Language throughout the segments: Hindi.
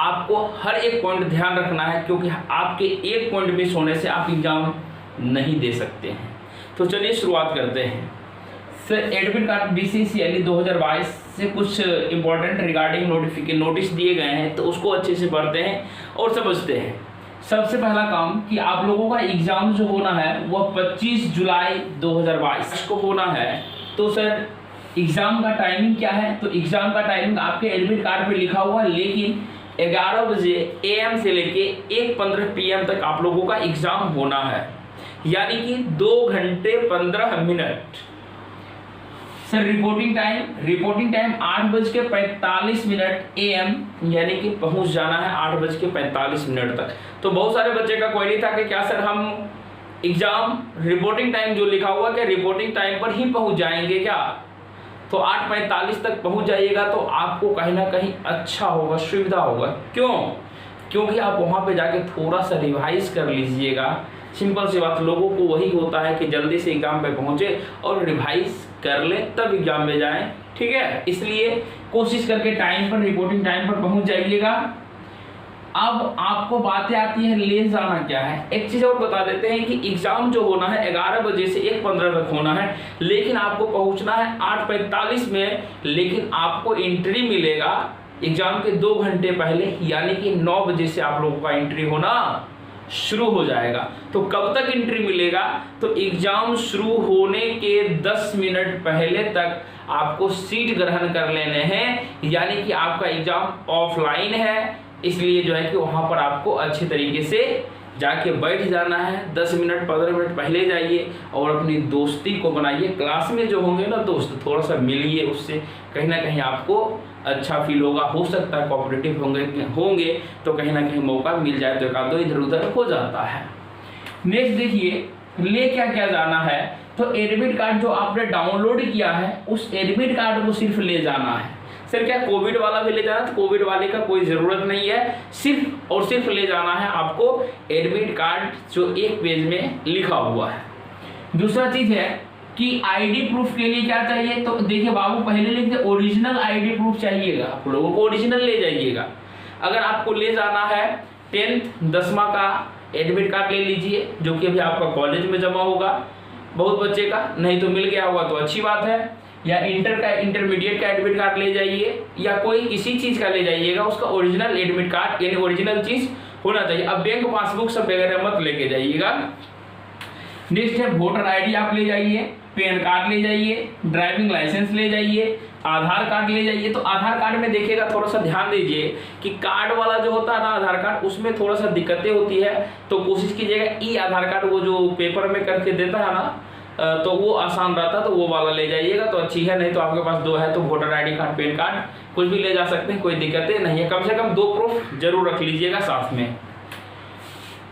आपको हर एक पॉइंट ध्यान रखना है, क्योंकि आपके एक पॉइंट मिस होने से आप एग्जाम नहीं दे सकते हैं। तो चलिए शुरुआत करते हैं। सर एडमिट कार्ड बीसीसीएल 2022 से कुछ इंपॉर्टेंट रिगार्डिंग नोटिस दिए गए हैं, तो उसको अच्छे से पढ़ते हैं और समझते हैं। सबसे पहला काम कि आप लोगों का एग्जाम जो होना है वह 25 जुलाई 2022 को होना है। तो सर एग्जाम का टाइमिंग क्या है? तो एग्जाम का टाइमिंग आपके एडमिट कार्ड पे लिखा हुआ है, लेकिन 11 बजे AM से लेके 1:15 PM तक आप लोगों का एग्जाम होना है, यानी कि 2 घंटे 15 minute. Sir reporting time 8:45 AM, यानी कि पहुंच जाना है 8:45 तक। तो बहुत सारे बच्चे का क्वेरी था कि क्या सर हम एग्जाम रिपोर्टिंग टाइम जो लिखा हुआ क्या रिपोर्टिंग टाइम पर ही पहुंच जाएंगे क्या? तो 8:45 तक पहुंच जाइएगा तो आपको कहीं ना कहीं अच्छा होगा, सुविधा होगा। क्यों? क्योंकि आप वहां पे जाके थोड़ा सा रिवाइज कर लीजिएगा। सिंपल सी बात, लोगों को वही होता है कि जल्दी से एग्जाम पे पहुंचे और रिवाइज कर ले तब एग्जाम में जाएं, ठीक है। इसलिए कोशिश करके टाइम पर, रिपोर्टिंग टाइम पर पहुंच जाइएगा। अब आपको बातें आती है ले जाना क्या है। एक चीज और बता देते हैं कि एग्जाम जो होना है 11 बजे से 1:15 तक होना है, लेकिन आपको पहुंचना है 8:45 में। लेकिन आपको एंट्री मिलेगा एग्जाम के 2 घंटे पहले, यानी कि 9 बजे से आप लोगों का एंट्री होना शुरू हो जाएगा। तो कब तक एंट्री मिलेगा? तो एग्जाम शुरू होने के 10 मिनट पहले तक आपको सीट ग्रहण कर लेने हैं, यानी कि आपका एग्जाम ऑफलाइन है, इसलिए जो है कि वहां पर आपको अच्छे तरीके से जाके बैठ जाना है। 10 मिनट 15 मिनट पहले जाइए और अपनी दोस्ती को बनाइए। क्लास में जो होंगे ना दोस्त, थोड़ा सा मिलिए उससे, कहीं ना कहीं आपको अच्छा फील होगा। हो सकता है कोऑपरेटिव होंगे तो कहीं ना कहीं मौका मिल जाए, तो एक आध दो इधर उधर हो जाता है। नेक्स्ट देखिए ले क्या क्या जाना है। तो एडमिट कार्ड जो आपने डाउनलोड किया है उस एडमिट कार्ड को सिर्फ ले जाना है। सर क्या कोविड वाला भी ले जाना? तो कोविड वाले का कोई जरूरत नहीं है, सिर्फ और सिर्फ ले जाना है आपको एडमिट कार्ड जो एक पेज में लिखा हुआ है। दूसरा चीज है कि आईडी प्रूफ के लिए क्या चाहिए? तो देखिए बाबू पहले लिखते ओरिजिनल आईडी प्रूफ चाहिएगा, आप लोगों को ओरिजिनल ले जाइएगा। अगर आपको ले जाना है 10th 10वां का एडमिट कार्ड ले लीजिए, जो कि अभी आपका कॉलेज में जमा होगा बहुत बच्चे का, नहीं तो मिल गया होगा तो अच्छी बात है। या इंटरमीडिएट का एडमिट कार्ड ले जाइए, या कोई किसी चीज का ले जाइएगा, उसका ओरिजिनल एडमिट कार्ड यानी ओरिजिनल चीज होना चाहिए। अब बैंक पासबुक सब वगैरह मत लेके जाइएगा। नेक्स्ट है वोटर आईडी आप ले जाइए, पैन कार्ड ले जाइए, ड्राइविंग लाइसेंस ले जाइए, आधार कार्ड ले जाइए। तो आधार कार्ड में देखिएगा, थोड़ा सा ध्यान दीजिए कि कार्ड वाला जो होता है ना आधार कार्ड, उसमें थोड़ा सा दिक्कतें होती है, तो कोशिश कीजिएगा ई आधार कार्ड वो जो पेपर में करके देता है ना, तो वो आसान रहता है, तो वो वाला ले जाइएगा तो अच्छी है। नहीं तो आपके पास 2 है तो voter ID card, pan card कुछ भी ले जा सकते हैं, कोई दिक्कतें नहीं है। कम से कम 2 प्रूफ जरूर रख लीजिएगा साथ में।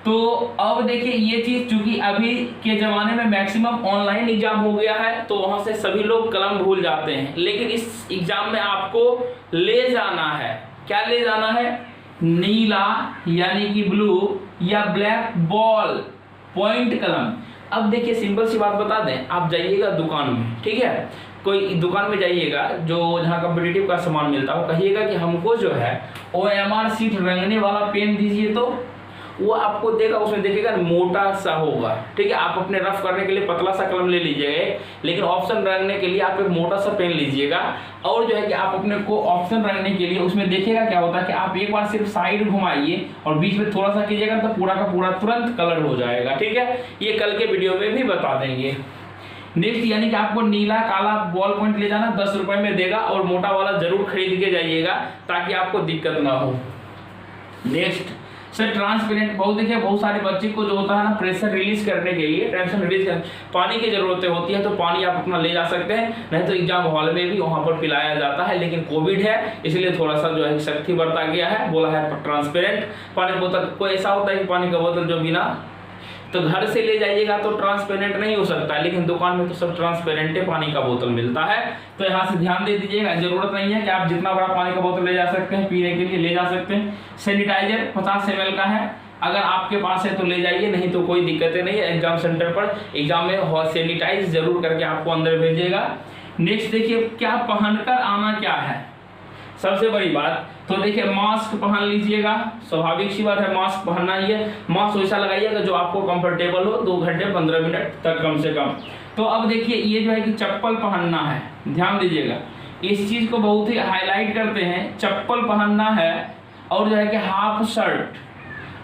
तो अब देखिए ये चीज, चूंकि अभी के जमाने में मैक्सिमम ऑनलाइन एग्जाम हो गया है, तो वहां से सभी लोग कलम भूल जाते हैं, लेकिन इस एग्जाम में आपको ले जाना है, क्या ले जाना है? नीला यानी कि ब्लू या ब्लैक बॉल पॉइंट कलम। अब देखिए सिंपल सी बात बता दें, आप जाइएगा दुकान में, ठीक है, कोई दुकान में जाइएगा जो जहाँ कॉम्पिटिटिव का सामान मिलता हो, कहिएगा कि हमको जो है OMR शीट रंगने वाला पेन दीजिए, तो वो आपको देगा, उसमें देखिएगा मोटा सा होगा, ठीक है। आप अपने रफ करने के लिए पतला सा कलम ले लीजिएगा, लेकिन ऑप्शन रंगने के लिए आप एक मोटा सा पेन लीजिएगा। और जो है कि आप अपने को ऑप्शन रंगने के लिए उसमें देखिएगा क्या होता है कि आप एक बार सिर्फ साइड घुमाइए और बीच में थोड़ा सा कीजिएगा तो पूरा का पूरा तुरंत कलर हो जाएगा, ठीक है। ये कल के वीडियो में भी बता देंगे। नेक्स्ट यानी कि आपको नीला काला बॉल पॉइंट ले जाना, 10 रुपए में देगा, और मोटा वाला जरूर खरीद के जाइएगा ताकि आपको दिक्कत ना हो। नेक्स्ट सर ट्रांसपेरेंट, बहुत देखिए बहुत सारे बच्चे को जो होता है ना प्रेशर रिलीज करने के लिए, टेंशन रिलीज करने पानी की जरूरतें होती है, तो पानी आप अपना ले जा सकते हैं, नहीं तो एग्जाम हॉल में भी वहां पर पिलाया जाता है। लेकिन कोविड है इसलिए थोड़ा सा जो है सख्ती बरता गया है, बोला है ट्रांसपेरेंट पानी बोतल। कोई ऐसा होता है कि पानी का बोतल जो बिना, तो घर से ले जाइएगा तो ट्रांसपेरेंट नहीं हो सकता, लेकिन दुकान में तो सब ट्रांसपेरेंट पानी का बोतल मिलता है। तो यहाँ से ध्यान दे दीजिएगा, जरूरत नहीं है कि आप जितना बड़ा पानी का बोतल ले जा सकते हैं, पीने के लिए ले जा सकते हैं। सैनिटाइजर 50 ml का है, अगर आपके पास है तो ले जाइए, नहीं तो कोई दिक्कतें नहीं है। एग्जाम सेंटर पर एग्जाम में सैनिटाइज जरूर करके आपको अंदर भेजिएगा। नेक्स्ट देखिए क्या पहनकर आना क्या है। सबसे बड़ी बात तो देखिए मास्क पहन लीजिएगा, स्वाभाविक सी बात है मास्क पहनना ही है। मास्क वैसा लगाइएगा जो आपको कंफर्टेबल हो, 2 घंटे 15 मिनट तक कम से कम। तो अब देखिए ये जो है कि चप्पल पहनना है, ध्यान दीजिएगा इस चीज़ को बहुत ही हाईलाइट करते हैं, चप्पल पहनना है और जो है कि हाफ शर्ट।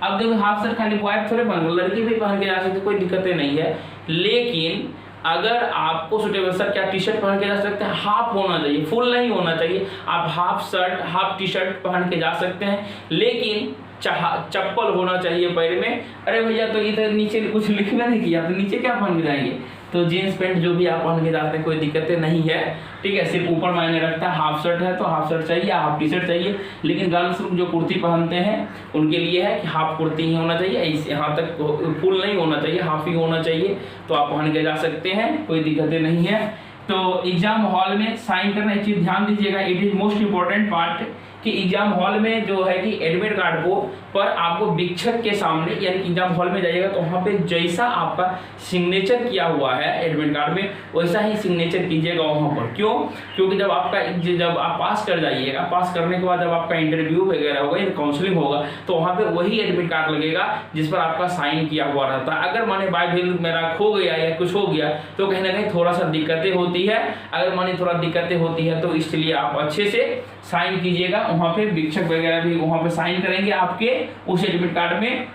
अब देखो हाफ शर्ट खाली बॉय थोड़े पहन, लड़की भी पहन के जा सकते, कोई दिक्कतें नहीं है। लेकिन अगर आपको सूटेबल सर क्या टी शर्ट पहन के जा सकते हैं, हाफ होना चाहिए, फुल नहीं होना चाहिए। आप half shirt half T shirt पहन के जा सकते हैं, लेकिन चप्पल होना चाहिए पैर में। अरे भैया तो इधर नीचे कुछ लिखना नहीं किया, तो नीचे क्या पहन के जाएंगे? तो जीन्स पैंट जो भी आप पहन के जाते हैं कोई दिक्कतें नहीं है, ठीक है। सिर्फ ऊपर मायने रखता है, हाफ शर्ट है तो हाफ शर्ट चाहिए, हाफ टी शर्ट चाहिए। लेकिन गर्ल्स जो कुर्ती पहनते हैं उनके लिए है कि हाफ कुर्ती ही होना चाहिए, यहाँ तक फुल नहीं होना चाहिए, हाफ ही होना चाहिए। तो आप पहन के जा सकते हैं, कोई दिक्कतें नहीं है। तो एग्जाम हॉल में साइन करना, एक चीज ध्यान दीजिएगा, it is most important part कि एग्जाम हॉल में जो है कि एडमिट कार्ड को पर आपको शिक्षक के सामने, यानी कि एग्जाम हॉल में जाइएगा तो वहाँ पे जैसा आपका सिग्नेचर किया हुआ है एडमिट कार्ड में वैसा ही सिग्नेचर कीजिएगा वहाँ पर। क्यों? क्योंकि जब आप पास कर जाइएगा, पास करने के बाद जब आपका इंटरव्यू वगैरह होगा या काउंसलिंग होगा तो वहाँ पे वही एडमिट कार्ड लगेगा जिस पर आपका साइन किया हुआ रहता है। अगर माने बाय भेल मेरा खो गया या कुछ हो गया तो कहीं ना कहीं थोड़ा सा दिक्कतें होती है। अगर माने थोड़ा दिक्कतें होती है तो इसलिए आप अच्छे से साइन कीजिएगा, वहाँ पे शिक्षक वगैरह भी वहाँ पे साइन करेंगे आपके उस एडमिट कार्ड में।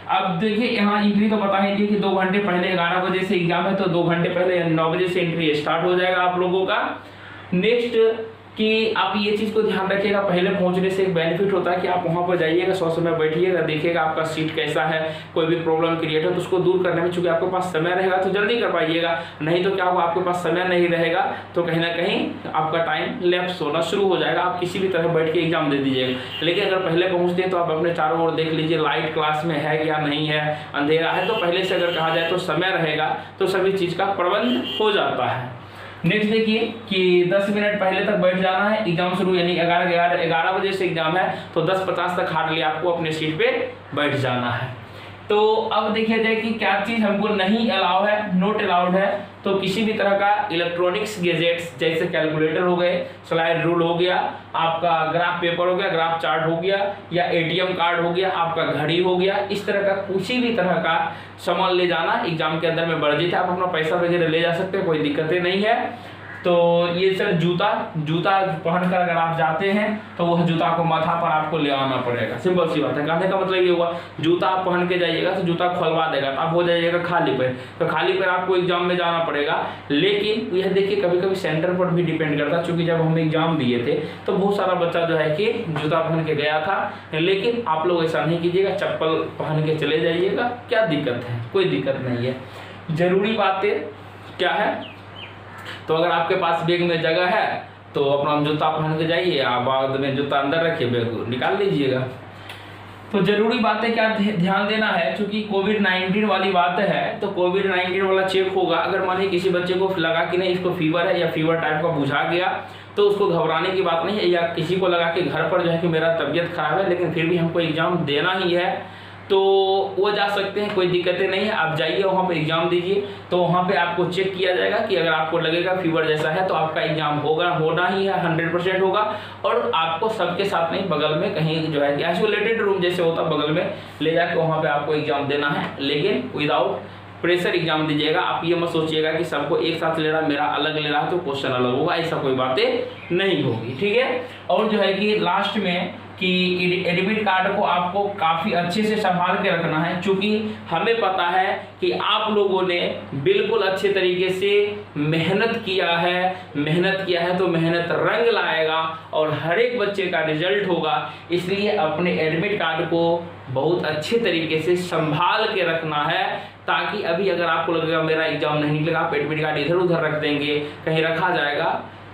अब देखिए यहाँ एंट्री तो बता ही थी कि 2 घंटे पहले 11 बजे से एग्जाम है, तो 2 घंटे पहले 9 बजे से एंट्री स्टार्ट हो जाएगा आप लोगों का। नेक्स्ट कि आप ये चीज़ को ध्यान रखिएगा, पहले पहुंचने से एक बेनिफिट होता है कि आप वहाँ पर जाइएगा, 100 समय बैठिएगा, देखिएगा आपका सीट कैसा है, कोई भी प्रॉब्लम क्रिएट हो तो उसको दूर करने में चूंकि आपके पास समय रहेगा तो जल्दी कर पाइएगा। नहीं तो क्या होगा, आपके पास समय नहीं रहेगा तो कहीं ना कहीं आपका टाइम लैप्स होना शुरू हो जाएगा, आप किसी भी तरह बैठ के एग्जाम दे दीजिएगा। लेकिन अगर पहले पहुँचते हैं तो आप अपने चारों ओर देख लीजिए, लाइट क्लास में है या नहीं है, अंधेरा है, तो पहले से अगर कहा जाए तो समय रहेगा तो सभी चीज़ का प्रबंध हो जाता है। नेक्स्ट देखिए कि 10 मिनट पहले तक बैठ जाना है, एग्जाम शुरू यानी 11 बजे से एग्जाम है तो 10:50 तक हार्डली आपको अपने सीट पे बैठ जाना है। तो अब देखिए जाए कि क्या चीज़ हमको नहीं अलाउ है, नॉट अलाउड है। तो किसी भी तरह का इलेक्ट्रॉनिक्स गैजेट्स जैसे कैलकुलेटर हो गए, स्लाइड रूल हो गया, आपका ग्राफ पेपर हो गया, ग्राफ चार्ट हो गया, या ATM कार्ड हो गया, आपका घड़ी हो गया, इस तरह का किसी भी तरह का सामान ले जाना एग्जाम के अंदर में वर्जित है। आप अपना पैसा वगैरह ले जा सकते हैं, कोई दिक्कतें नहीं है। तो ये सर जूता पहनकर अगर आप जाते हैं तो वह जूता को माथा पर आपको ले आना पड़ेगा, सिंपल सी बात है। कहने का मतलब ये हुआ जूता आप पहन के जाइएगा तो जूता खुलवा देगा, तो आप हो जाइएगा खाली पैर, तो खाली पैर आपको एग्जाम में जाना पड़ेगा। लेकिन यह देखिए कभी कभी सेंटर पर भी डिपेंड करता है, क्योंकि जब हम एग्जाम दिए थे तो बहुत सारा बच्चा जो है कि जूता पहन के गया था। लेकिन आप लोग ऐसा नहीं कीजिएगा, चप्पल पहन के चले जाइएगा, क्या दिक्कत है, कोई दिक्कत नहीं है। जरूरी बातें क्या है, तो अगर आपके पास बैग में जगह है तो अपना जूता पहन के जाइए, आप बाद में जूता अंदर रखिए, बैग निकाल लीजिएगा। तो जरूरी बातें क्या ध्यान देना है, क्योंकि कोविड-19 वाली बात है तो कोविड-19 वाला चेक होगा। अगर मानिए किसी बच्चे को लगा कि नहीं इसको फीवर है या फीवर टाइप का बुझा गया तो उसको घबराने की बात नहीं है, या किसी को लगा कि घर पर जो है कि मेरा तबीयत खराब है लेकिन फिर भी हमको एग्जाम देना ही है तो वो जा सकते हैं, कोई दिक्कतें नहीं है। आप जाइए वहाँ पे एग्जाम दीजिए, तो वहाँ पे आपको चेक किया जाएगा कि अगर आपको लगेगा फीवर जैसा है तो आपका एग्जाम होना ही है, 100% होगा। और आपको सबके साथ नहीं, बगल में कहीं जो है आइसोलेटेड रूम जैसे होता है बगल में ले जाकर वहाँ पे आपको एग्जाम देना है, लेकिन विदाउट प्रेशर एग्जाम दीजिएगा। आप ये मत सोचिएगा कि सबको एक साथ ले रहा, मेरा अलग ले रहा तो क्वेश्चन अलग होगा, ऐसा कोई बातें नहीं होगी, ठीक है। और जो है कि लास्ट में कि एडमिट कार्ड को आपको काफ़ी अच्छे से संभाल के रखना है, क्योंकि हमें पता है कि आप लोगों ने बिल्कुल अच्छे तरीके से मेहनत किया है तो मेहनत रंग लाएगा और हर एक बच्चे का रिजल्ट होगा। इसलिए अपने एडमिट कार्ड को बहुत अच्छे तरीके से संभाल के रखना है, ताकि अभी अगर आपको लगेगा मेरा एग्जाम नहीं निकलेगा, आप एडमिट कार्ड इधर उधर रख देंगे, कहीं रखा जाएगा,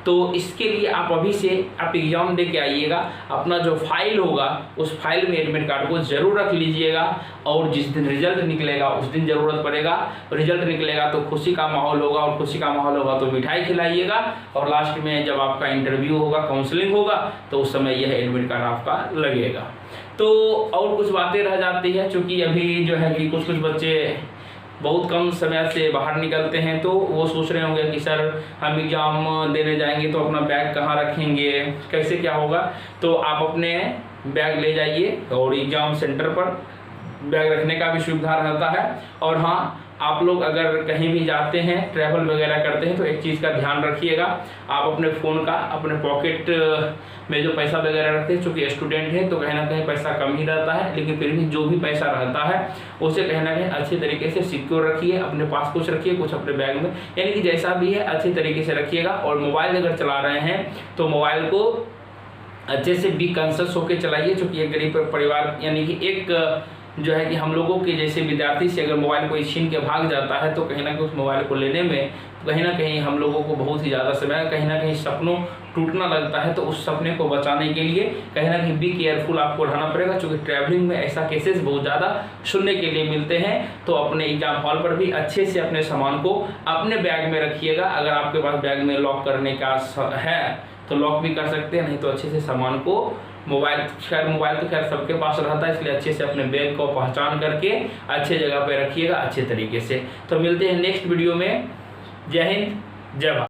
तो इसके लिए आप अभी से आप एग्जाम दे के आइएगा। अपना जो फाइल होगा उस फाइल में एडमिट कार्ड को जरूर रख लीजिएगा, और जिस दिन रिजल्ट निकलेगा उस दिन ज़रूरत पड़ेगा। रिजल्ट निकलेगा तो खुशी का माहौल होगा, और खुशी का माहौल होगा तो मिठाई खिलाइएगा, और लास्ट में जब आपका इंटरव्यू होगा, काउंसलिंग होगा, तो उस समय यह एडमिट कार्ड आपका लगेगा। तो और कुछ बातें रह जाती है, क्योंकि अभी जो है कि कुछ बच्चे बहुत कम समय से बाहर निकलते हैं, तो वो सोच रहे होंगे कि सर हम एग्ज़ाम देने जाएंगे तो अपना बैग कहाँ रखेंगे, कैसे क्या होगा। तो आप अपने बैग ले जाइए और एग्ज़ाम सेंटर पर बैग रखने का भी सुविधा रहता है। और हाँ, आप लोग अगर कहीं भी जाते हैं, ट्रैवल वगैरह करते हैं, तो एक चीज़ का ध्यान रखिएगा, आप अपने फ़ोन का अपने पॉकेट में जो पैसा वगैरह रखते हैं, चूँकि स्टूडेंट है तो कहीं ना कहीं पैसा कम ही रहता है, लेकिन फिर भी जो भी पैसा रहता है उसे कहीं ना कहीं अच्छे तरीके से सिक्योर रखिए, अपने पास कुछ रखिए, कुछ अपने बैग में, यानी कि जैसा भी है अच्छे तरीके से रखिएगा। और मोबाइल अगर चला रहे हैं तो मोबाइल को अच्छे से बी कॉन्शियस होकर चलाइए, चूँकि एक गरीब परिवार यानी कि एक जो है कि हम लोगों के जैसे विद्यार्थी से अगर मोबाइल कोई छीन के भाग जाता है तो कहीं ना कहीं उस मोबाइल को लेने में कहीं ना कहीं हम लोगों को बहुत ही ज़्यादा समय, कहीं ना कहीं सपनों टूटना लगता है। तो उस सपने को बचाने के लिए कहीं ना कहीं बी केयरफुल आपको रहना पड़ेगा, क्योंकि ट्रैवलिंग में ऐसा केसेस बहुत ज़्यादा सुनने के लिए मिलते हैं। तो अपने एग्जाम हॉल पर भी अच्छे से अपने सामान को अपने बैग में रखिएगा। अगर आपके पास बैग में लॉक करने का है तो लॉक भी कर सकते हैं, नहीं तो अच्छे से सामान को मोबाइल तो खैर सबके पास रहता है, इसलिए अच्छे से अपने बैग को पहचान करके अच्छे जगह पे रखिएगा अच्छे तरीके से। तो मिलते हैं नेक्स्ट वीडियो में। जय हिंद, जय भारत।